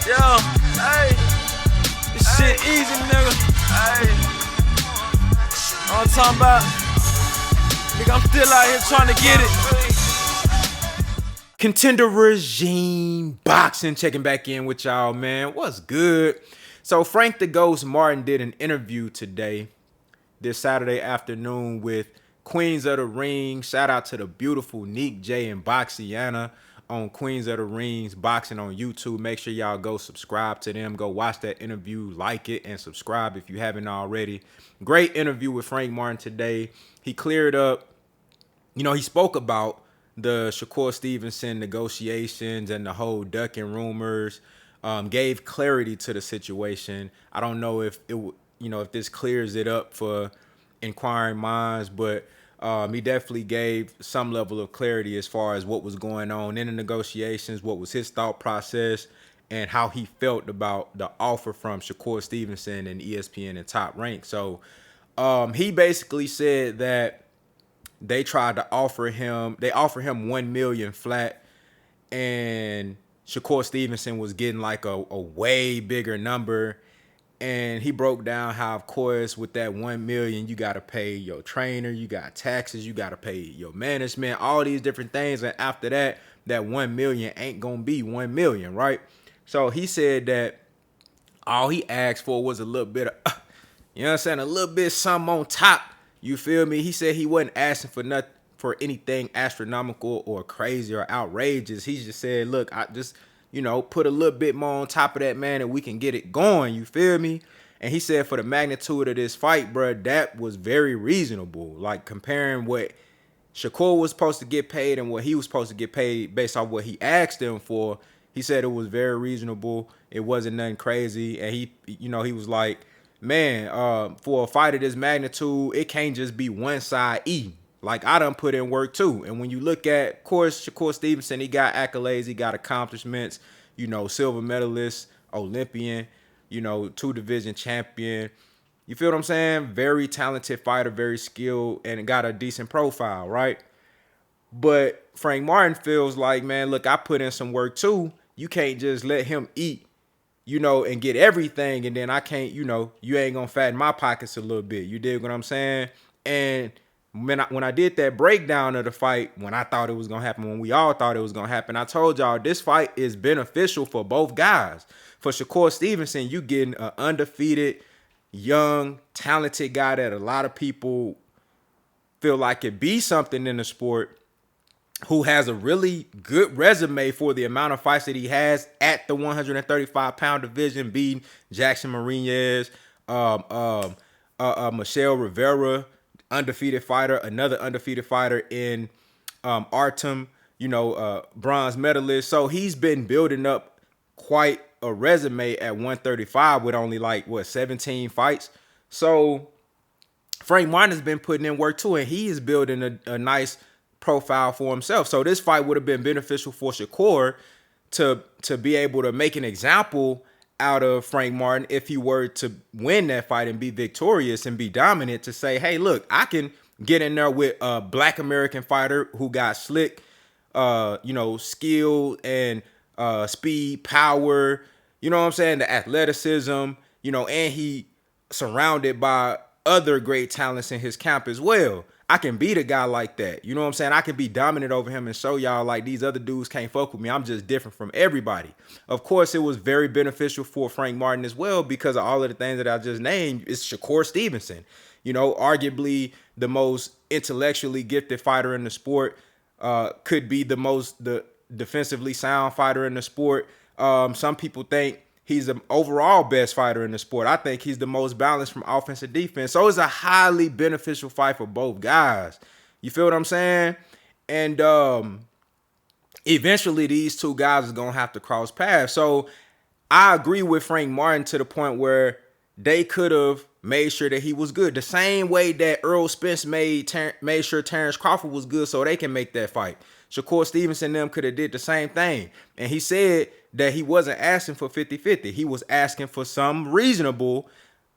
Yo, hey, this shit easy, nigga. Hey, all I'm talking about, nigga, I'm still out here trying to get it. Contender Regime Boxing checking back in with y'all, man. What's good? So Frank the Ghost Martin did an interview today, this Saturday afternoon, with Queens of the Ring. Shout out to the beautiful Neek J and Boxiana on Queens of the Rings Boxing on YouTube. Make sure y'all go subscribe to them. Go watch that interview, like it, and subscribe if you haven't already. Great interview with Frank Martin today. He cleared up, he spoke about the Shakur Stevenson negotiations and the whole ducking rumors. Gave clarity to the situation. I don't know if if this clears it up for inquiring minds, but he definitely gave some level of clarity as far as what was going on in the negotiations, what was his thought process, and how he felt about the offer from Shakur Stevenson and ESPN and Top Rank. So he basically said that they offered him $1 million flat, and Shakur Stevenson was getting like a way bigger number. And he broke down how, of course, with that $1 million, you got to pay your trainer, you got taxes, you got to pay your management, all these different things. And after that, that $1 million ain't going to be $1 million, right? So he said that all he asked for was a little bit of, you know what I'm saying, a little bit something on top. You feel me? He said he wasn't asking for anything astronomical or crazy or outrageous. He just said, look, I just, put a little bit more on top of that, man, and we can get it going. You feel me? And he said for the magnitude of this fight, bro, that was very reasonable. Like comparing what Shakur was supposed to get paid and what he was supposed to get paid based off what he asked him for. He said it was very reasonable. It wasn't nothing crazy. And he was like, man, for a fight of this magnitude, it can't just be one side eating. Like, I done put in work too. And when you look at, of course, Shakur Stevenson, he got accolades, he got accomplishments, silver medalist, Olympian, 2-division champion. You feel what I'm saying? Very talented fighter, very skilled, and got a decent profile, right? But Frank Martin feels like, man, look, I put in some work too. You can't just let him eat, and get everything, and then I can't, you ain't gonna fatten my pockets a little bit. You dig what I'm saying? And when I did that breakdown of the fight, when I thought it was going to happen, when we all thought it was going to happen, I told y'all this fight is beneficial for both guys. For Shakur Stevenson, you getting an undefeated, young, talented guy that a lot of people feel like could be something in the sport, who has a really good resume for the amount of fights that he has at the 135-pound division, beating Jackson Marinez, Michelle Rivera, undefeated fighter, another undefeated fighter in Artem, bronze medalist. So he's been building up quite a resume at 135 with only 17 fights. So Frank Martin has been putting in work too, and he is building a nice profile for himself. So this fight would have been beneficial for Shakur to be able to make an example out of Frank Martin if he were to win that fight and be victorious and be dominant, to say, hey, look, I can get in there with a Black American fighter who got slick, skill and speed, power, the athleticism, and he surrounded by other great talents in his camp as well. I can beat a guy like that. You know what I'm saying? I can be dominant over him and show y'all like these other dudes can't fuck with me. I'm just different from everybody. Of course, it was very beneficial for Frank Martin as well because of all of the things that I just named. It's Shakur Stevenson, arguably the most intellectually gifted fighter in the sport, could be the defensively sound fighter in the sport. Some people think he's the overall best fighter in the sport. I think he's the most balanced from offense to defense. So it's a highly beneficial fight for both guys. You feel what I'm saying? And eventually these two guys are going to have to cross paths. So I agree with Frank Martin to the point where they could have made sure that he was good. The same way that Earl Spence made sure Terrence Crawford was good so they can make that fight. Shakur Stevenson and them could have did the same thing. And he said that he wasn't asking for 50-50. He was asking for some reasonable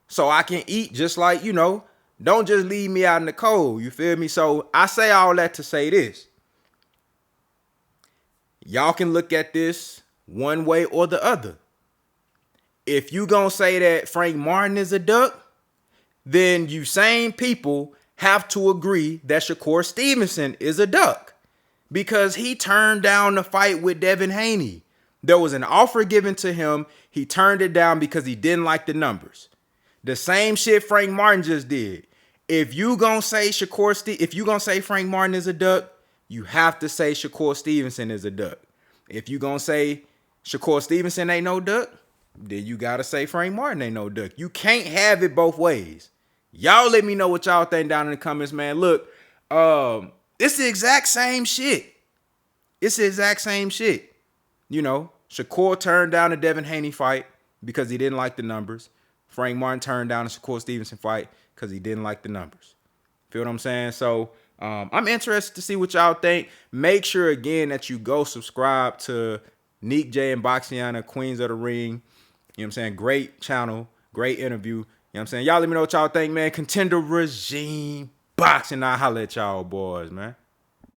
so I can eat just like, don't just leave me out in the cold. You feel me? So I say all that to say this. Y'all can look at this one way or the other. if you gonna say that Frank Martin is a duck, then you same people have to agree that Shakur Stevenson is a duck because he turned down the fight with Devin Haney. There was an offer given to him. He turned it down because he didn't like the numbers. The same shit Frank Martin just did. If you gonna say Frank Martin is a duck, you have to say Shakur Stevenson is a duck. If you gonna say Shakur Stevenson ain't no duck, then you gotta say Frank Martin ain't no duck. You can't have it both ways. Y'all let me know what y'all think down in the comments, man. Look, it's the exact same shit. It's the exact same shit. You know, Shakur turned down the Devin Haney fight because he didn't like the numbers. Frank Martin turned down the Shakur Stevenson fight because he didn't like the numbers. Feel what I'm saying? So I'm interested to see what y'all think. Make sure, again, that you go subscribe to Neek J and Boxiana, Queens of the Ring. You know what I'm saying? Great channel, great interview. You know what I'm saying? Y'all let me know what y'all think, man. Contender Regime Boxing. I'll holla at y'all boys, man.